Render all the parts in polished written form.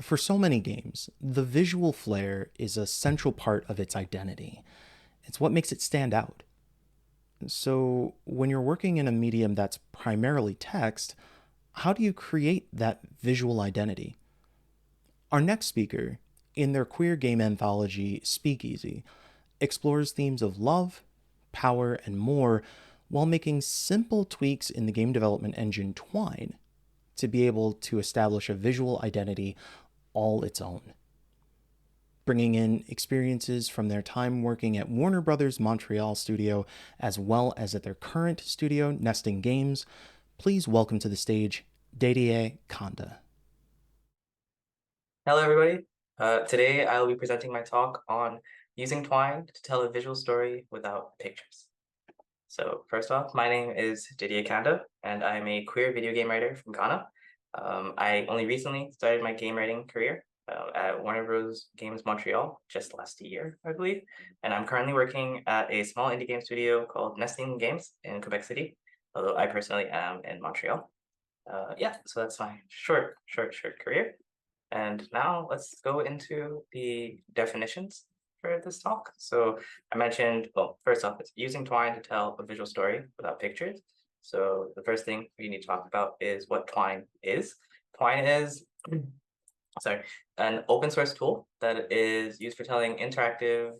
For so many games, the visual flair is a central part of its identity. It's what makes it stand out. So, when you're working in a medium that's primarily text, how do you create that visual identity? Our next speaker, in their queer game anthology Speakeasy, explores themes of love, power, and more while making simple tweaks in the game development engine Twine to be able to establish a visual identity all its own. Bringing in experiences from their time working at Warner Brothers Montreal studio as well as at their current studio, Nesting Games, please welcome to the stage Dedie Kanda. Hello, everybody. Today I'll be presenting my talk on using Twine to tell a visual story without pictures. So first off, my name is Dedie Kanda, and I'm a queer video game writer from Ghana. I only recently started my game writing career at Warner Bros. Games Montreal just last year, I believe. And I'm currently working at a small indie game studio called Nesting Games in Quebec City, although I personally am in Montreal. Yeah, so that's my short career. And now let's go into the definitions for this talk. So I mentioned, well, first off, it's using Twine to tell a visual story without pictures. So the first thing we need to talk about is what Twine is. Twine is, sorry, an open source tool that is used for telling interactive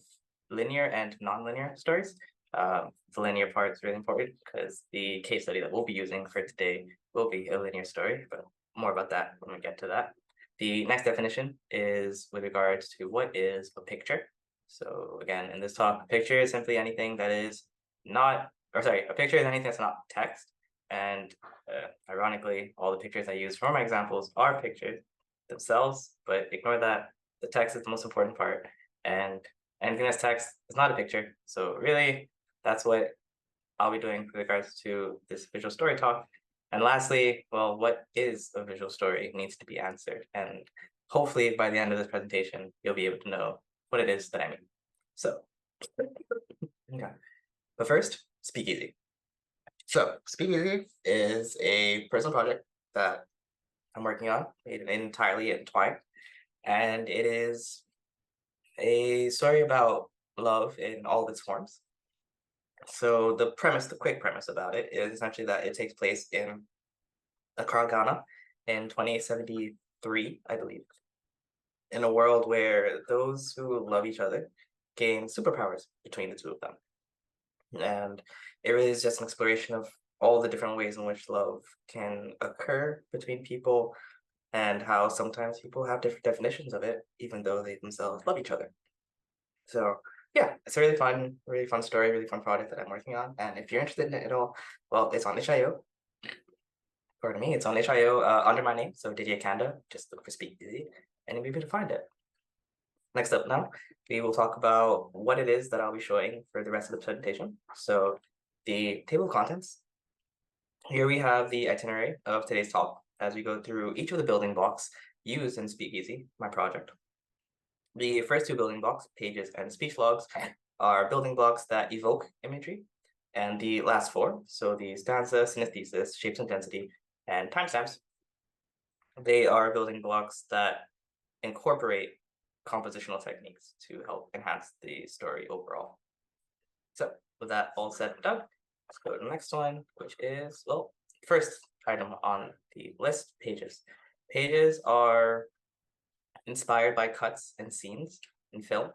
linear and non-linear stories. The linear part is really important because the case study that we'll be using for today will be a linear story, but more about that when we get to that. The next definition is with regards to what is a picture. So again, in this talk, a picture is simply anything that is not, or sorry, a picture is anything that's not text. And ironically, all the pictures I use for my examples are pictures themselves, but ignore that. The text is the most important part. And anything that's text is not a picture. So really, that's what I'll be doing with regards to this visual story talk. And lastly, well, what is a visual story needs to be answered. And hopefully by the end of this presentation, you'll be able to know what it is that I mean. So, okay. But first, Speakeasy. So Speakeasy is a personal project that I'm working on, made entirely in Twine. And it is a story about love in all of its forms. So the quick premise about it is essentially that it takes place in Accra, Ghana in 2073, I believe, in a world where those who love each other gain superpowers between the two of them. And it really is just an exploration of all the different ways in which love can occur between people and how sometimes people have different definitions of it, even though they themselves love each other. So yeah, it's a really fun story, really fun project that I'm working on. And if you're interested in it at all, well, it's on itch.io. Pardon me, it's on itch.io under my name, so Dedie Kanda. Just look for Speakeasy, and you'll be able to find it. Next up now, we will talk about what it is that I'll be showing for the rest of the presentation. So the table of contents. Here we have the itinerary of today's talk as we go through each of the building blocks used in Speakeasy, my project. The first two building blocks, pages and speech logs, are building blocks that evoke imagery. And the last four, so the stanza, synesthesis, shapes and density, and timestamps, they are building blocks that incorporate compositional techniques to help enhance the story overall. So with that all said and done, let's go to the next one, which is, well, first item on the list, pages. Pages are inspired by cuts and scenes in film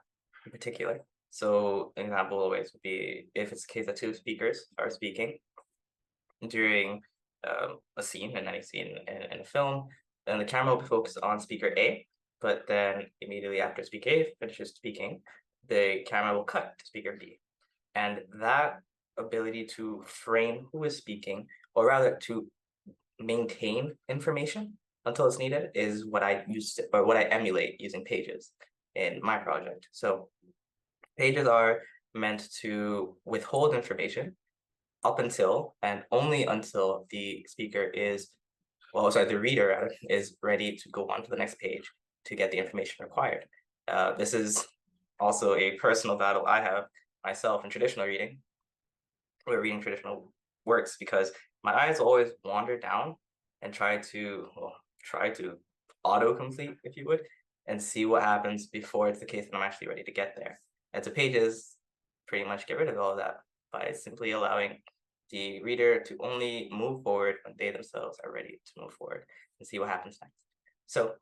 in particular. So an example always would be if it's the case that two speakers are speaking during a scene, in any scene in a film, then the camera will be focused on speaker A, but then immediately after speaker A finishes speaking, the camera will cut to speaker B. And that ability to frame who is speaking, or rather to maintain information until it's needed, is what I use or what I emulate using pages in my project. So pages are meant to withhold information up until and only until the speaker is, well, sorry, the reader rather, is ready to go on to the next page to get the information required. This is also a personal battle I have myself in traditional reading, or reading traditional works, because my eyes always wander down and try to autocomplete, if you would, and see what happens before it's the case that I'm actually ready to get there. And so pages pretty much get rid of all of that by simply allowing the reader to only move forward when they themselves are ready to move forward and see what happens next. So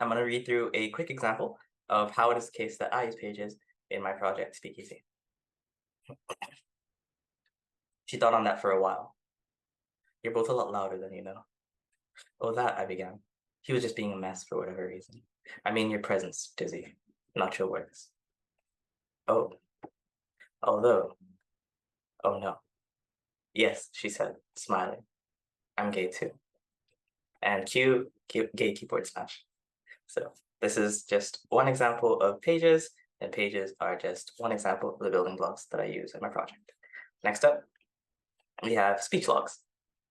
I'm going to read through a quick example of how it is the case that I use pages in my project Speakeasy. She thought on that for a while. You're both a lot louder than you know. Oh, that, I began. He was just being a mess for whatever reason. I mean your presence, Dizzy, not your words. Oh, although, oh no. Yes, she said, smiling. I'm gay too. And cue gay keyboard smash. So this is just one example of pages, and pages are just one example of the building blocks that I use in my project. Next up, we have speech logs.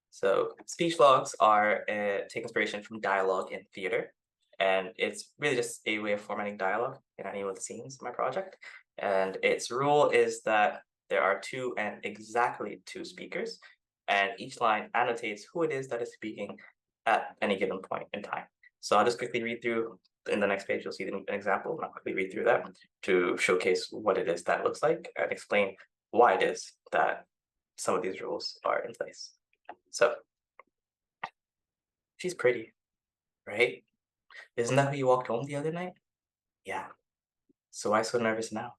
So speech logs are take inspiration from dialogue in theater, and it's really just a way of formatting dialogue in any of the scenes in my project. And its rule is that there are two and exactly two speakers, and each line annotates who it is that is speaking at any given point in time. So I'll just quickly read through. In the next page, you'll see an example, and I'll quickly read through that to showcase what it is that looks like and explain why it is that some of these rules are in place. So, she's pretty, right? Isn't that who you walked home the other night? Yeah. So why so nervous now?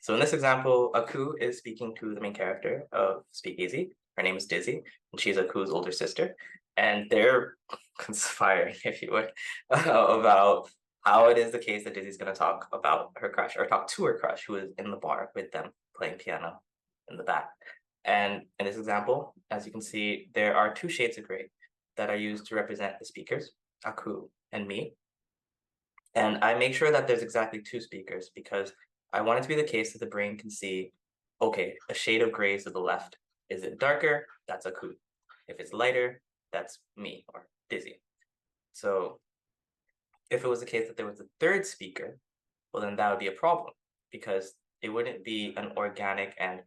So in this example, Aku is speaking to the main character of Speakeasy. Her name is Dizzy, and she's Aku's older sister. And they're conspiring, if you would, about how it is the case that Dizzy's going to talk about her crush, or talk to her crush, who is in the bar with them playing piano in the back. And in this example, as you can see, there are two shades of gray that are used to represent the speakers, Aku and me. And I make sure that there's exactly two speakers because I want it to be the case that the brain can see, okay, a shade of gray is to the left. Is it darker? That's Aku. If it's lighter, that's me or Dizzy. So if it was the case that there was a third speaker, well, then that would be a problem because it wouldn't be an organic and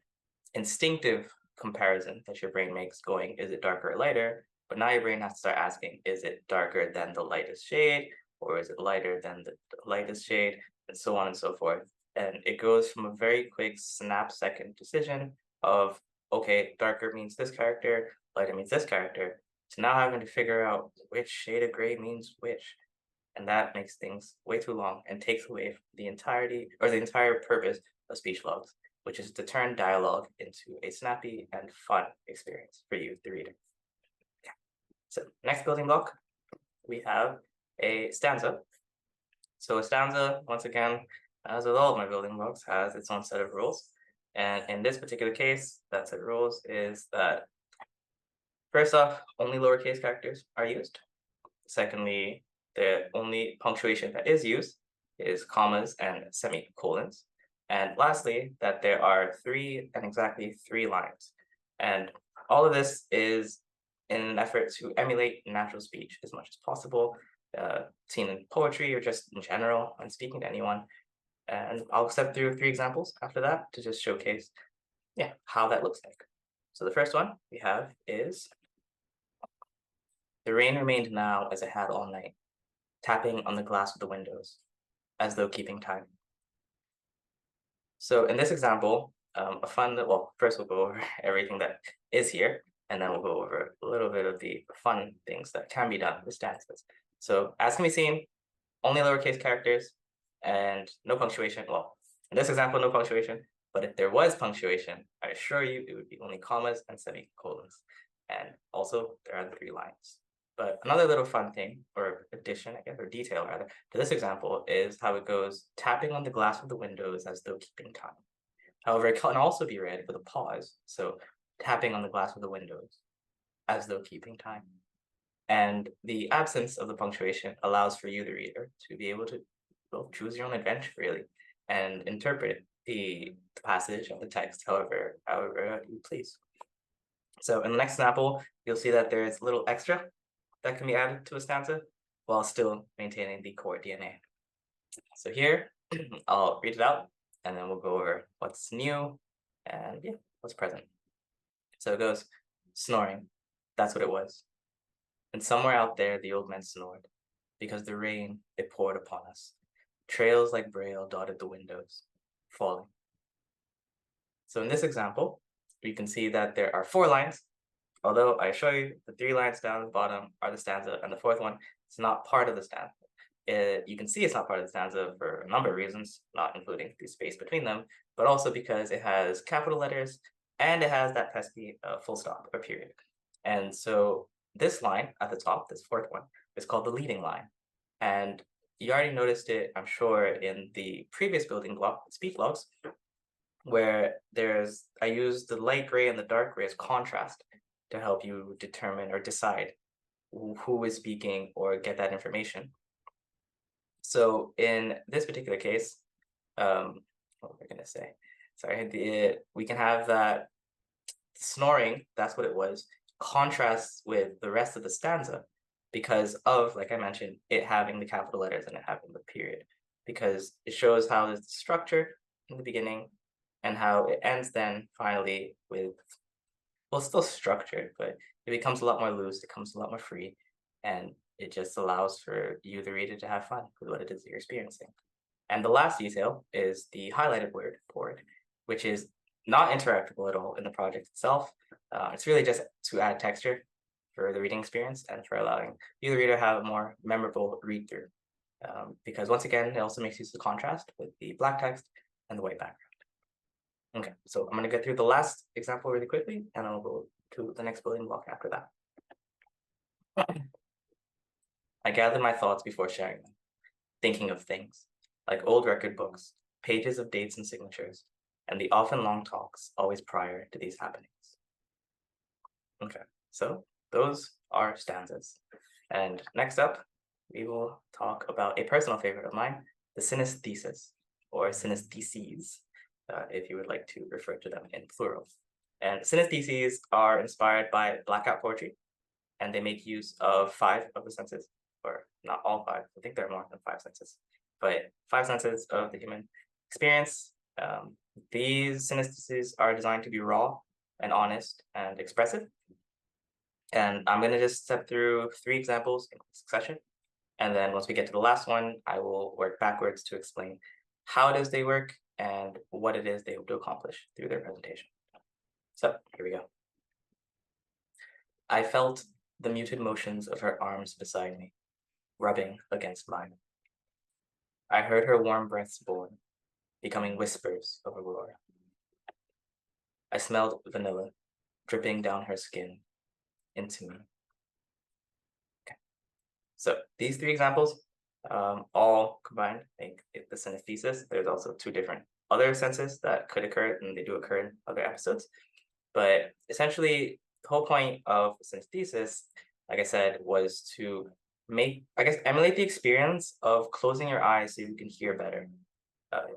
instinctive comparison that your brain makes going, is it darker or lighter? But now your brain has to start asking, is it darker than the lightest shade? Or is it lighter than the lightest shade? And so on and so forth. And it goes from a very quick snap-second decision of, okay, darker means this character, lighter means this character, to now having to figure out which shade of gray means which. And that makes things way too long and takes away from the entirety or the entire purpose of speech logs, which is to turn dialogue into a snappy and fun experience for you, the reader. Yeah. So next building block, we have a stanza. So a stanza, once again, as with all of my building blocks, has its own set of rules. And in this particular case, that set of rules is that, first off, only lowercase characters are used. Secondly, the only punctuation that is used is commas and semicolons. And lastly, that there are exactly three lines. And all of this is in an effort to emulate natural speech as much as possible, seen in poetry or just in general when speaking to anyone. And I'll step through 3 examples after that to just showcase, how that looks like. So the first one we have is, the rain remained now as it had all night, tapping on the glass of the windows, as though keeping time. So in this example, first we'll go over everything that is here, and then we'll go over a little bit of the fun things that can be done with stanzas. So as can be seen, only lowercase characters and no punctuation. Well, in this example, no punctuation, but if there was punctuation, I assure you it would be only commas and semicolons. And also there are the 3 lines. But another little fun thing, or addition, I guess, or detail rather, to this example is how it goes, tapping on the glass of the windows as though keeping time. However, it can also be read with a pause. So tapping on the glass of the windows as though keeping time. And the absence of the punctuation allows for you, the reader, to be able to choose your own adventure, really, and interpret the passage of the text however you please. So in the next example, you'll see that there is a little extra that can be added to a stanza while still maintaining the core DNA. So here, I'll read it out, and then we'll go over what's new and what's present. So it goes, snoring, that's what it was. And somewhere out there the old men snored, because the rain, it poured upon us. Trails like braille dotted the windows, falling. So in this example, you can see that there are 4 lines, although I show you the 3 lines down at the bottom are the stanza, and the fourth one is not part of the stanza. You can see it's not part of the stanza for a number of reasons, not including the space between them, but also because it has capital letters and it has that pesky full stop or period. And so this line at the top, this fourth one, is called the leading line. And you already noticed it, I'm sure, in the previous building block, speech logs, where I use the light gray and the dark gray as contrast to help you determine or decide who is speaking or get that information. So in this particular case, what am I gonna say? Sorry, we can have that snoring, that's what it was, contrasts with the rest of the stanza because of, like I mentioned, it having the capital letters and it having the period, because it shows how there's the structure in the beginning and how it ends then finally with, well, it's still structured, but it becomes a lot more loose, it becomes a lot more free, and it just allows for you, the reader, to have fun with what it is that you're experiencing. And the last detail is the highlighted word board, which is not interactable at all in the project itself. It's really just to add texture for the reading experience and for allowing you, the reader, to have a more memorable read through. Because once again, it also makes use of the contrast with the black text and the white background. Okay, so I'm going to get through the last example really quickly, and I'll go to the next building block after that. I gathered my thoughts before sharing them, thinking of things, like old record books, pages of dates and signatures, and the often long talks always prior to these happenings. Okay, so those are stanzas. And next up, we will talk about a personal favorite of mine, the Sinister Thesis, or Sinister Theses, if you would like to refer to them in plural. And Sinister Theses are inspired by blackout poetry, and they make use of 5 of the senses, or not all 5, I think there are more than 5 senses, but 5 senses of the human experience. These synestheses are designed to be raw and honest and expressive. And I'm going to just step through 3 examples in succession. And then once we get to the last one, I will work backwards to explain how it is they work and what it is they hope to accomplish through their presentation. So here we go. I felt the muted motions of her arms beside me, rubbing against mine. I heard her warm breaths born, becoming whispers of aurora. I smelled vanilla dripping down her skin into me. Okay. So these 3 examples all combined make it the synesthesis. There's also 2 different other senses that could occur, and they do occur in other episodes. But essentially, the whole point of the synesthesis, like I said, was to emulate the experience of closing your eyes so you can hear better,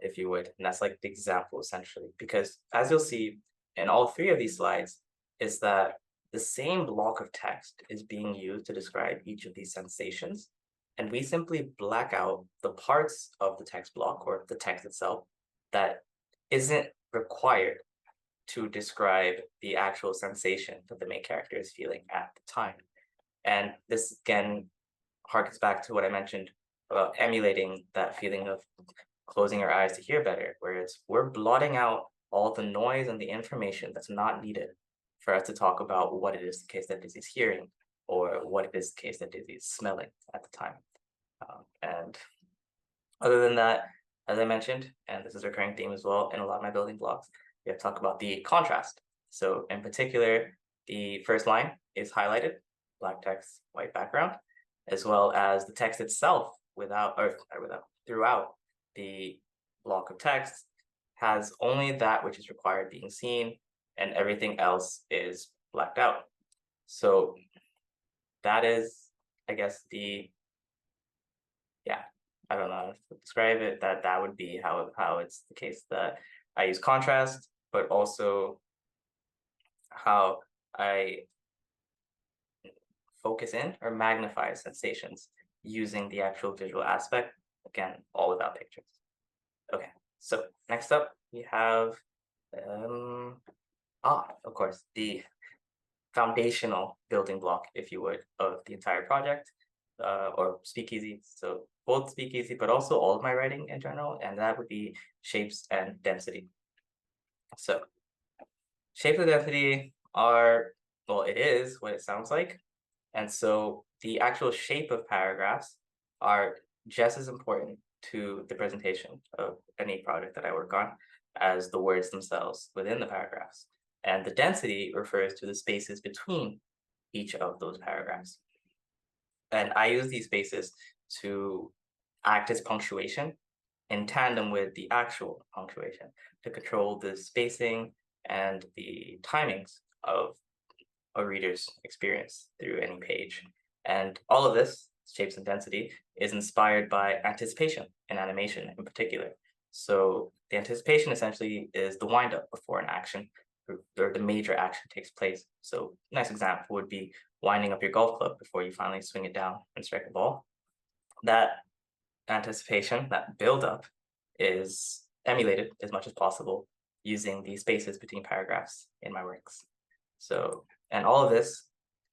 if you would. And that's like the example, essentially, because as you'll see in all 3 of these slides, is that the same block of text is being used to describe each of these sensations. And we simply black out the parts of the text block or the text itself that isn't required to describe the actual sensation that the main character is feeling at the time. And this again harkens back to what I mentioned about emulating that feeling of closing your eyes to hear better, where we're blotting out all the noise and the information that's not needed for us to talk about what it is the case that Dizzy's hearing or what it is the case that Dizzy is smelling at the time. And other than that, as I mentioned, and this is a recurring theme as well in a lot of my building blocks, we have to talk about the contrast. So in particular, the first line is highlighted, black text, white background, as well as the text itself throughout the block of text has only that which is required being seen, and everything else is blacked out. So that is, I guess, I don't know how to describe it, that would be how it's the case that I use contrast, but also how I focus in or magnify sensations using the actual visual aspect, again, all without pictures. Okay, so next up we have, of course, the foundational building block, if you would, of the entire project, or speakeasy. So both speakeasy, but also all of my writing in general, and that would be shapes and density. So shapes and density are, well, it is what it sounds like. And so the actual shape of paragraphs are just as important to the presentation of any project that I work on as the words themselves within the paragraphs. And the density refers to the spaces between each of those paragraphs. And I use these spaces to act as punctuation in tandem with the actual punctuation to control the spacing and the timings of a reader's experience through any page. And all of this, shapes and density, is inspired by anticipation and animation in particular. So the anticipation essentially is the windup before an action or the major action takes place. So a nice example would be winding up your golf club before you finally swing it down and strike a ball. That anticipation, that buildup, is emulated as much as possible using the spaces between paragraphs in my works. So, and all of this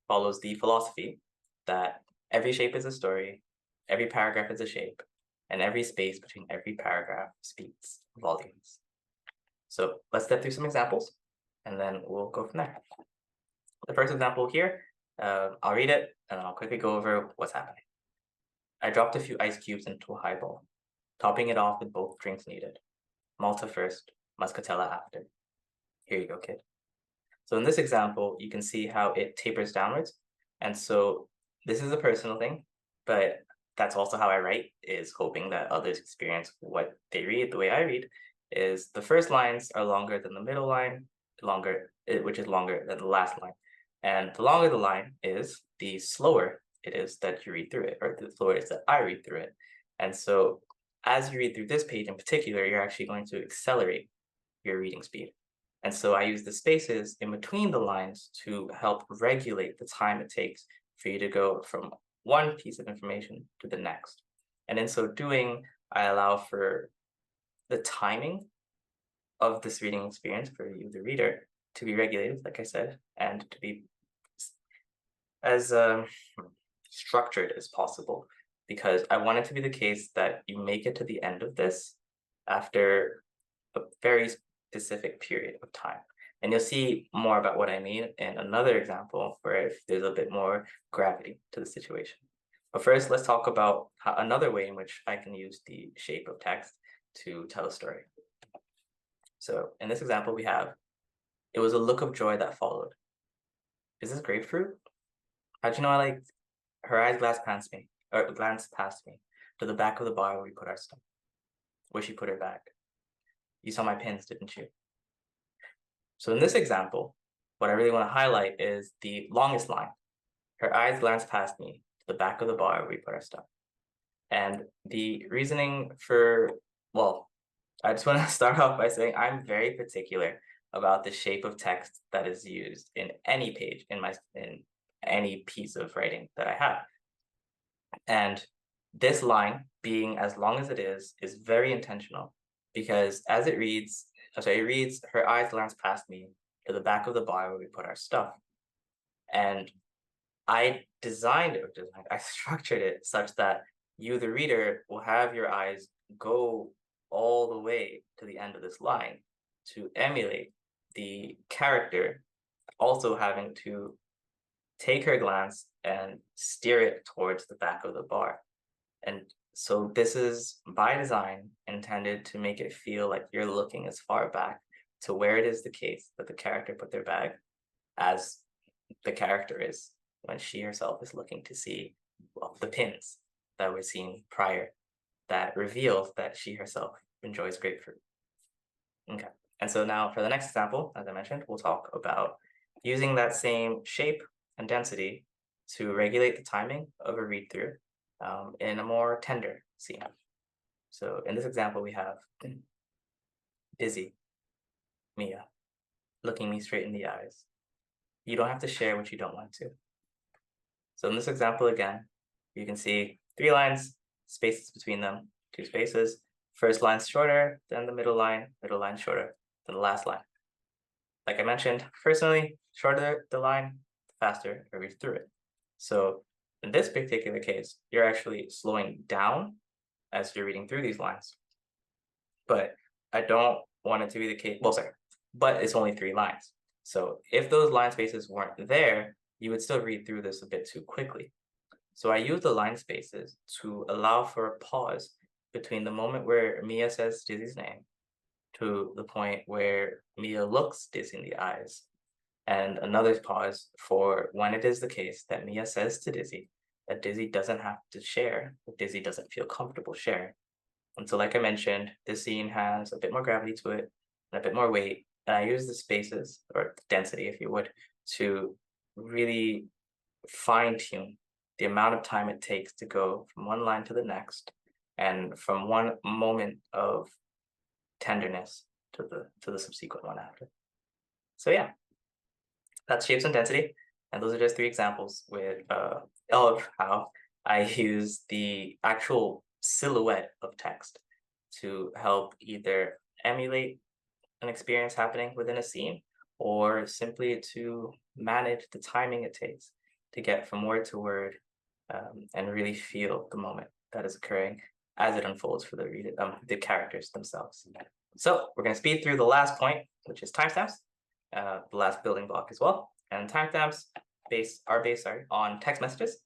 follows the philosophy that every shape is a story, every paragraph is a shape, and every space between every paragraph speaks volumes. So let's step through some examples, and then we'll go from there. The first example here, I'll read it, and then I'll quickly go over what's happening. I dropped a few ice cubes into a highball, topping it off with both drinks needed. Malta first, Muscatella after. Here you go, kid. So in this example, you can see how it tapers downwards. And so this is a personal thing, but that's also how I write, is hoping that others experience what they read the way I read, is the first lines are longer than the middle line, which is longer than the last line. And the longer the line is, the slower it is that you read through it, or the slower it is that I read through it. And so as you read through this page in particular, you're actually going to accelerate your reading speed. And so I use the spaces in between the lines to help regulate the time it takes for you to go from one piece of information to the next. And in so doing, I allow for the timing of this reading experience for you, the reader, to be regulated, like I said, and to be as structured as possible, because I want it to be the case that you make it to the end of this after a very specific period of time. And you'll see more about what I mean in another example where there's a bit more gravity to the situation. But first, let's talk about another way in which I can use the shape of text to tell a story. So in this example, we have, it was a look of joy that followed. Is this grapefruit? How'd you know I liked her eyes glanced past me to the back of the bar where we put our stuff, where she put her bag. You saw my pins, didn't you? So in this example, what I really want to highlight is the longest line. Her eyes glanced past me to the back of the bar where we put our stuff. And the reasoning for, well, I just want to start off by saying I'm very particular about the shape of text that is used in any page in any piece of writing that I have. And this line, being as long as it is very intentional, because as it reads, her eyes glanced past me to the back of the bar where we put our stuff. And I structured it such that you, the reader, will have your eyes go all the way to the end of this line to emulate the character also having to take her glance and steer it towards the back of the bar. And so this is by design intended to make it feel like you're looking as far back to where it is the case that the character put their bag as the character is when she herself is looking to see, well, the pins that were seen prior that reveals that she herself enjoys grapefruit. Okay, and so now for the next example, as I mentioned, we'll talk about using that same shape and density to regulate the timing of a read-through in a more tender scene. So in this example, we have Dizzy, Mia, looking me straight in the eyes. You don't have to share what you don't want to. So in this example, again, you can see 3 lines, spaces between them, 2 spaces. First line's shorter than the middle line shorter than the last line. Like I mentioned, personally, shorter the line, faster I read through it. So in this particular case, you're actually slowing down as you're reading through these lines. But I don't want it to be the case. Well, sorry, but it's only 3 lines. So if those line spaces weren't there, you would still read through this a bit too quickly. So I use the line spaces to allow for a pause between the moment where Mia says Dizzy's name to the point where Mia looks Dizzy in the eyes, and another pause for when it is the case that Mia says to Dizzy that Dizzy doesn't have to share, but Dizzy doesn't feel comfortable sharing. And so, like I mentioned, this scene has a bit more gravity to it and a bit more weight. And I use the spaces or density, if you would, to really fine tune the amount of time it takes to go from one line to the next and from one moment of tenderness to the subsequent one after. So yeah, that's shapes and density. And those are just 3 examples of how I use the actual silhouette of text to help either emulate an experience happening within a scene or simply to manage the timing it takes to get from word to word and really feel the moment that is occurring as it unfolds for the characters themselves. So we're going to speed through the last point, which is timestamps, the last building block as well. And timestamps are based on text messages.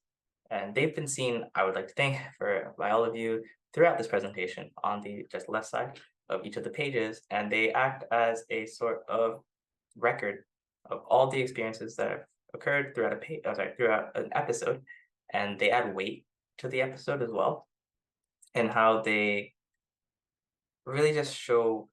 And they've been seen, I would like to think, by all of you throughout this presentation on the just left side of each of the pages. And they act as a sort of record of all the experiences that have occurred throughout an episode. And they add weight to the episode as well, and how they really just show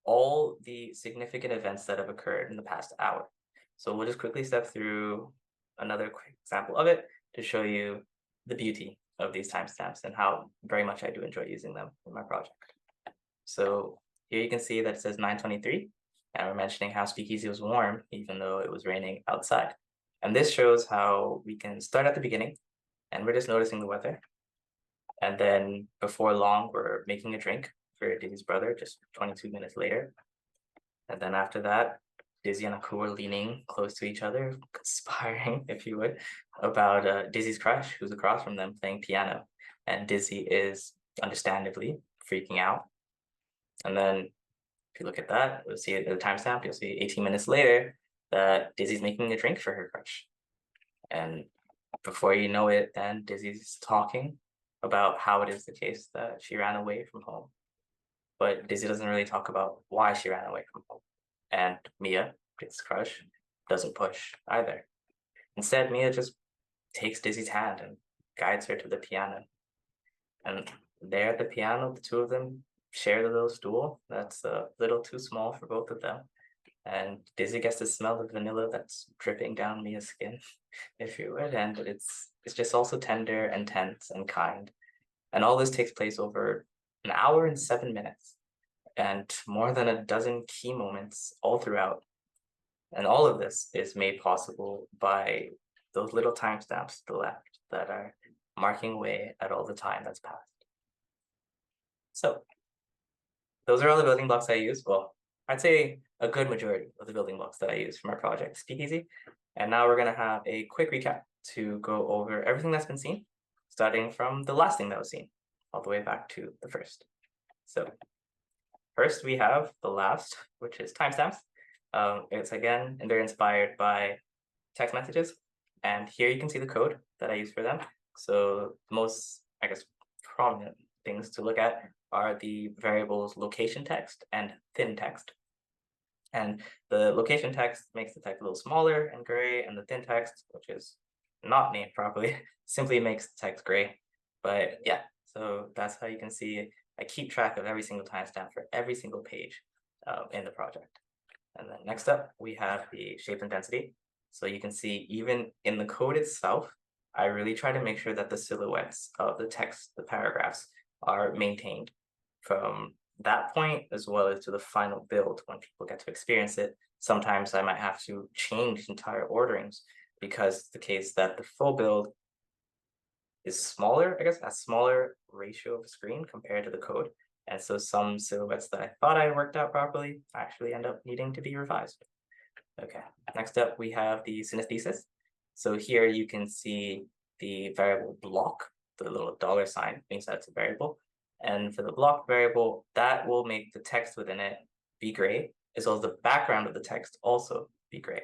all the significant events that have occurred in the past hour. So we'll just quickly step through another quick example of it to show you the beauty of these timestamps and how very much I do enjoy using them in my project. So here you can see that it says 9:23, and we're mentioning how Speakeasy was warm even though it was raining outside. And this shows how we can start at the beginning and we're just noticing the weather. And then before long, we're making a drink for Dizzy's brother just 22 minutes later. And then after that, Dizzy and Aku are leaning close to each other, conspiring, if you would, about Dizzy's crush, who's across from them playing piano. And Dizzy is understandably freaking out. And then if you look at that, you'll see the timestamp, you'll see 18 minutes later that Dizzy's making a drink for her crush. And before you know it, then Dizzy's talking about how it is the case that she ran away from home. But Dizzy doesn't really talk about why she ran away from home. And Mia, Dizzy's crush, doesn't push either. Instead, Mia just takes Dizzy's hand and guides her to the piano. And there at the piano, the two of them share the little stool that's a little too small for both of them. And Dizzy gets to smell the vanilla that's dripping down Mia's skin, if you would. And it's just also tender and tense and kind. And all this takes place over an hour and 7 minutes, and more than a dozen key moments all throughout. And all of this is made possible by those little timestamps to the left that are marking away at all the time that's passed. So those are all the building blocks I use. Well, I'd say a good majority of the building blocks that I use for my project Speakeasy. And now we're going to have a quick recap to go over everything that's been seen, starting from the last thing that was seen, all the way back to the first. So first we have the last, which is timestamps. It's again, and they're inspired by text messages. And here you can see the code that I use for them. So the most, I guess, prominent things to look at are the variables location text and thin text. And the location text makes the text a little smaller and gray, and the thin text, which is not named properly, simply makes the text gray. But yeah, so that's how you can see I keep track of every single timestamp for every single page in the project. And then next up, we have the shape and density. So you can see even in the code itself, I really try to make sure that the silhouettes of the text, the paragraphs, are maintained from that point as well as to the final build when people get to experience it. Sometimes I might have to change entire orderings because it's the case that the full build is smaller, I guess, a smaller ratio of screen compared to the code. And so some silhouettes that I thought I had worked out properly actually end up needing to be revised. Okay, next up we have the Sinister Thesis. So here you can see the variable block, the little dollar sign means that's a variable. And for the block variable, that will make the text within it be gray, as well as the background of the text also be gray.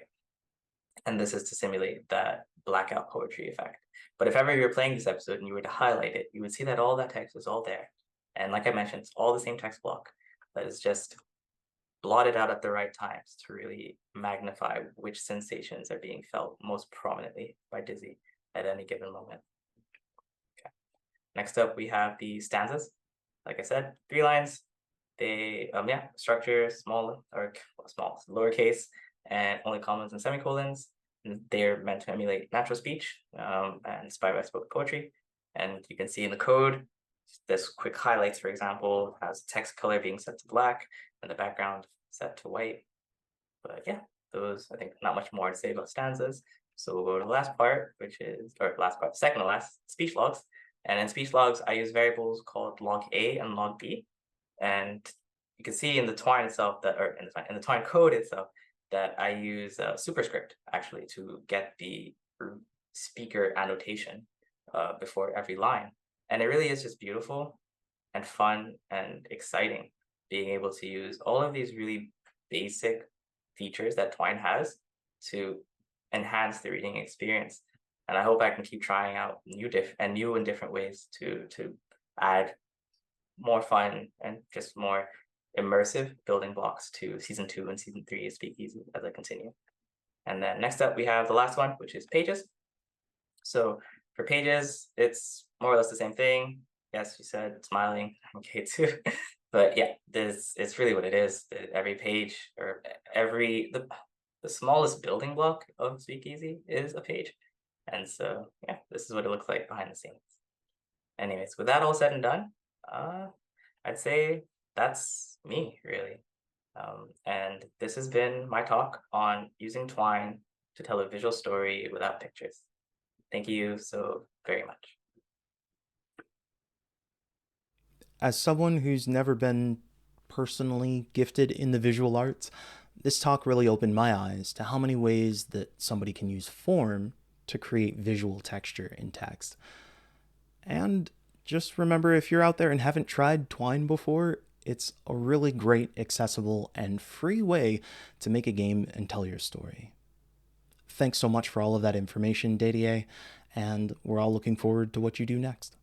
And this is to simulate that blackout poetry effect. But if ever you're playing this episode and you were to highlight it, you would see that all that text is all there. And like I mentioned, it's all the same text block that is just blotted out at the right times to really magnify which sensations are being felt most prominently by Dizzy at any given moment. Okay. Next up, we have the stanzas. Like I said, 3 lines. They, structure small or small, lowercase, and only commas and semicolons. They're meant to emulate natural speech and inspired by spoken poetry. And you can see in the code, this quick highlights, for example, has text color being set to black and the background set to white. But yeah, those, I think, not much more to say about stanzas. So we'll go to the last part, which is, or last part, second to last, speech logs. And in speech logs, I use variables called log A and log B. And you can see in the Twine itself that, or in the Twine code itself, that I use a superscript actually to get the speaker annotation before every line. And it really is just beautiful and fun and exciting being able to use all of these really basic features that Twine has to enhance the reading experience. And I hope I can keep trying out new and different ways to add more fun and just more immersive building blocks to season 2 and season 3 of Speakeasy as I continue. And then next up we have the last one, which is pages. So for pages, it's more or less the same thing. Yes, you said smiling, okay too. But yeah, it's really what it is. Every page or the smallest building block of Speakeasy is a page. And so yeah, this is what it looks like behind the scenes. Anyways, with that all said and done, I'd say that's me, really. And this has been my talk on using Twine to tell a visual story without pictures. Thank you so very much. As someone who's never been personally gifted in the visual arts, this talk really opened my eyes to how many ways that somebody can use form to create visual texture in text. And just remember, if you're out there and haven't tried Twine before, it's a really great, accessible, and free way to make a game and tell your story. Thanks so much for all of that information, Dedie, and we're all looking forward to what you do next.